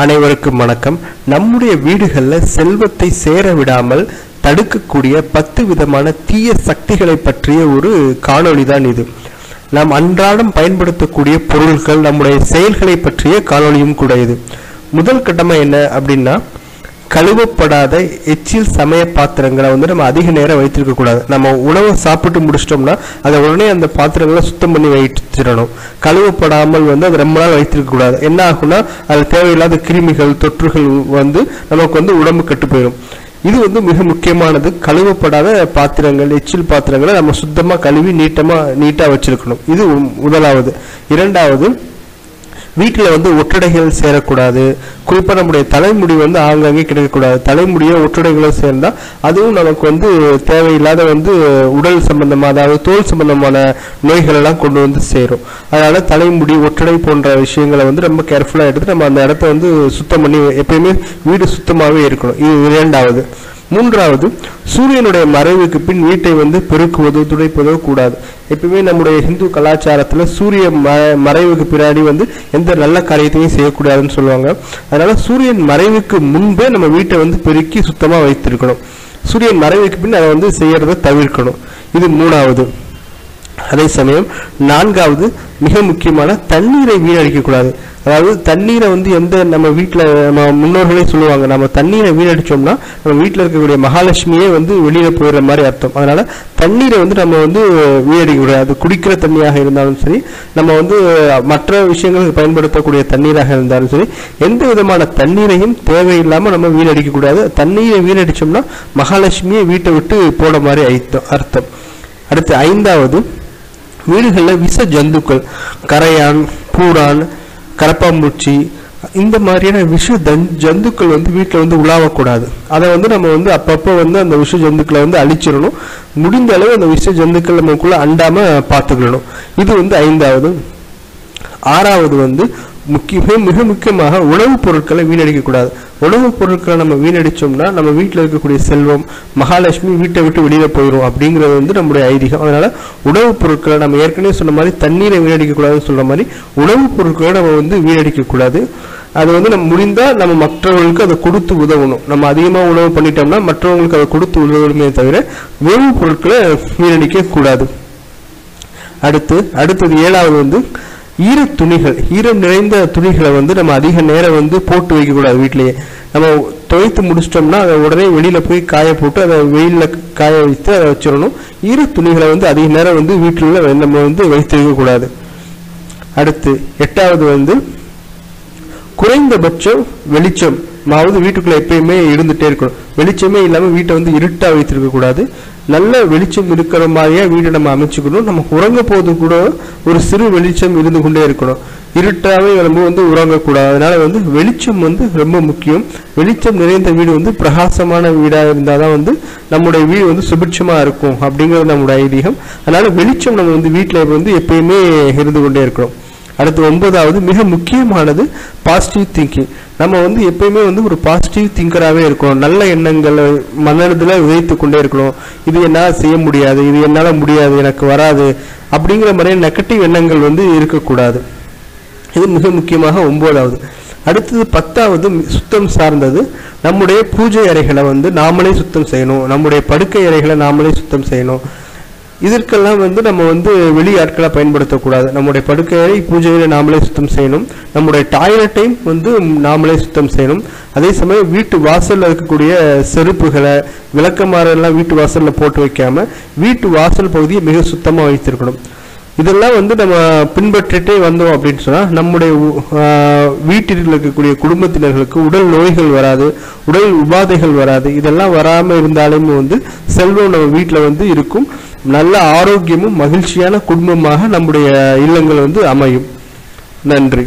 அனைவருக்கும் வணக்கம். நம்முடைய வீடுகளில் செல்வத்தை சேர விடாமல் தடுக்கக்கூடிய 10 விதமான தீய சக்திகளை பற்றிய ஒரு காணொளி தான் இது. நாம் அன்றாடம் பயன்படுத்தக்கூடிய பொருட்கள், நம்முடைய செயல்களை பற்றிய காணொளியும் கூட இது. முதல் கட்டமா என்ன அப்படின்னா, கழுவப்படாத எச்சில் சமய பாத்திரங்களை நம்ம அதிக நேரம் வைத்திருக்க கூடாது. நம்ம உணவை சாப்பிட்டு முடிச்சிட்டோம்னா அதை உடனே அந்த பாத்திரங்களை சுத்தம் பண்ணி வைத்திடணும். கழுவப்படாமல் அது ரொம்ப நாள் வைத்திருக்க கூடாது. என்ன ஆகும்னா, அது தேவையில்லாத கிருமிகள், தொற்றுகள் நமக்கு உடம்பு கெட்டு போயிடும். இது மிக முக்கியமானது. கழுவப்படாத பாத்திரங்கள், எச்சில் பாத்திரங்களை நம்ம சுத்தமா கழுவி நீட்டா வச்சிருக்கணும். இது முதலாவது. இரண்டாவது, வீட்டில் ஒற்றடைகள் சேரக்கூடாது. குறிப்பாக நம்முடைய தலைமுடி ஆங்காங்கே கிடைக்கக்கூடாது. தலைமுடியோ ஒற்றடைகளோ சேர்ந்தால் அதுவும் நமக்கு தேவையில்லாத உடல் சம்பந்தமாக, அதாவது தோல் சம்பந்தமான நோய்கள் எல்லாம் கொண்டு சேரும். அதனால தலைமுடி, ஒற்றடை போன்ற விஷயங்களை ரொம்ப கேர்ஃபுல்லாக எடுத்து நம்ம அந்த இடத்த சுத்தம் பண்ணி எப்பயுமே வீடு சுத்தமாகவே இருக்கணும். இது இரண்டாவது. மூன்றாவது, சூரியனுடைய மறைவுக்கு பின் வீட்டை பெருக்குவதோ துடைப்பதோ கூடாது. எப்பவுமே நம்முடைய இந்து கலாச்சாரத்துல சூரிய மறைவுக்கு பின்னாடி எந்த நல்ல காரியத்தையும் செய்யக்கூடாதுன்னு சொல்லுவாங்க. அதனால சூரியன் மறைவுக்கு முன்பே நம்ம வீட்டை பெருக்கி சுத்தமா வைத்திருக்கணும். சூரியன் மறைவுக்கு பின் அதை செய்யறதை தவிர்க்கணும். இது மூணாவது. அதே சமயம் நான்காவது, மிக முக்கியமான, தண்ணீரை வீணடிக்க கூடாது. அதாவது தண்ணீரை நம்ம வீட்டில் நம்ம முன்னோர்களே சொல்லுவாங்க, நம்ம தண்ணீரை வீணடிச்சோம்னா நம்ம வீட்டில் இருக்கக்கூடிய மகாலட்சுமியே வெளியில போயிடுற மாதிரி அர்த்தம். அதனால தண்ணீரை நம்ம வீணடிக்க கூடாது. அது குடிக்கிற தண்ணியாக இருந்தாலும் சரி, நம்ம மற்ற விஷயங்களுக்கு பயன்படுத்தக்கூடிய தண்ணீராக இருந்தாலும் சரி, எந்த விதமான தண்ணீரையும் தேவையில்லாம நம்ம வீணடிக்க கூடாது. தண்ணீரை வீணடிச்சோம்னா மகாலட்சுமியை வீட்டை விட்டு போன மாதிரி அர்த்தம். அடுத்து ஐந்தாவது, வீடுகளில் விஷ ஜந்துக்கள், கரையான், பூரான், கரப்பாம்பூச்சி, இந்த மாதிரியான விஷ ஜந்துக்கள் வீட்டில் உலாவக்கூடாது. அதை நம்ம அப்பப்போ அந்த விஷ ஜந்துக்களை அழிச்சிடணும். முடிந்த அளவு அந்த விஷ ஜந்துக்கள் நமக்குள்ள அண்டாம பார்த்துக்கணும். இது ஐந்தாவது. ஆறாவது, மிக முக்கியமாக உணவுப் பொருட்களை வீணடிக்க கூடாது. உணவுப் பொருட்களை நம்ம வீணடிச்சோம்னா நம்ம வீட்டில் இருக்கக்கூடிய செல்வம், மகாலட்சுமி வீட்டை விட்டு வெளியில போயிடும் அப்படிங்கிறது நம்முடைய ஐதீகம். அதனால உணவுப் பொருட்களை நம்ம ஏற்கனவே சொன்ன மாதிரி தண்ணீரை வீணடிக்க கூடாதுன்னு சொல்ற மாதிரி உணவுப் பொருட்களை நம்ம வீணடிக்க கூடாது. அது நம்ம முடிந்தா நம்ம மற்றவர்களுக்கு அதை கொடுத்து உதவணும். நம்ம அதிகமாக உணவு பண்ணிட்டோம்னா மற்றவங்களுக்கு அதை கொடுத்து உதவணுமே தவிர உணவுப் பொருட்களை வீணடிக்க கூடாது. அடுத்தது ஏழாவது, ஈர துணிகள், ஈரம் நிறைந்த துணிகளை நம்ம அதிக நேரம் போட்டு வைக்க கூடாது. வீட்டிலேயே நம்ம துவைத்து முடிச்சிட்டோம்னா அதை உடனே வெளியில போய் காய போட்டு அதை வெயில காய வைத்து அதை வச்சிடணும். ஈர துணிகளை அதிக நேரம் வீட்டில் நம்ம வைத்து வைக்க கூடாது. அடுத்து எட்டாவது, குறைந்தபட்சம் வெளிச்சம் வீட்டுக்குள்ள எப்பயுமே இருந்துட்டே இருக்கணும். வெளிச்சமே இல்லாம வீட்டை இருட்டா வைத்திருக்க கூடாது. நல்ல வெளிச்சம் இருக்கிற மாதிரியா வீட்டை நம்ம அமைச்சுக்கணும். நம்ம உறங்க போது கூட ஒரு சிறு வெளிச்சம் இருந்து கொண்டே இருக்கணும். இருட்டாவே நம்ம உறங்கக்கூடாது. அதனால வெளிச்சம் ரொம்ப முக்கியம். வெளிச்சம் நிறைந்த வீடு பிரகாசமான வீடா இருந்தாதான் நம்முடைய வீடு சுபிட்சமா இருக்கும் அப்படிங்கிறது நம்முடைய ஐதீகம். அதனால வெளிச்சம் நம்ம வீட்டுல எப்பயுமே இருந்து கொண்டே இருக்கணும். அடுத்து ஒன்பதாவது, மிக முக்கியமானது, பாசிட்டிவ் திங்கிங். நம்ம எப்பயுமே ஒரு பாசிட்டிவ் திங்கராகவே இருக்கணும். நல்ல எண்ணங்களை மனதில் விதைத்து கொண்டே இருக்கணும். இது என்னால் செய்ய முடியாது, இது என்னால் முடியாது, எனக்கு வராது அப்படிங்கிற மாதிரி நெகட்டிவ் எண்ணங்கள் இருக்கக்கூடாது. இது மிக முக்கியமாக ஒன்பதாவது. அடுத்தது பத்தாவது, சுத்தம் சார்ந்தது. நம்முடைய பூஜை அறைகளை நாமளே சுத்தம் செய்யணும். நம்முடைய படுக்கை அறைகளை நாமளே சுத்தம் செய்யணும். இதற்கெல்லாம் நம்ம வெளி ஆட்களை பயன்படுத்தக்கூடாது. நம்முடைய படுக்கையை, பூஜைகளை நாமளே சுத்தம் செய்யணும். நம்முடைய டாய்லெட்டையும் நாமளே சுத்தம் செய்யணும். அதே சமயம் வீட்டு வாசல்ல இருக்கக்கூடிய செருப்புகளை, விளக்கமாறெல்லாம் வீட்டு வாசல்ல போட்டு வைக்காம வீட்டு வாசல் பகுதியை மிக சுத்தமா வைத்திருக்கணும். இதெல்லாம் நம்ம பின்பற்றிட்டே வந்தோம் அப்படின்னு சொன்னா நம்முடைய வீட்டில் இருக்கக்கூடிய குடும்பத்தினர்களுக்கு உடல் நோய்கள் வராது, உடல் உபாதைகள் வராது. இதெல்லாம் வராம இருந்தாலும் செல்வம் நம்ம வீட்டில் இருக்கும். நல்ல ஆரோக்கியமும் மகிழ்ச்சியான குடும்பமாக நம்முடைய இல்லங்கள் அமையும். நன்றி.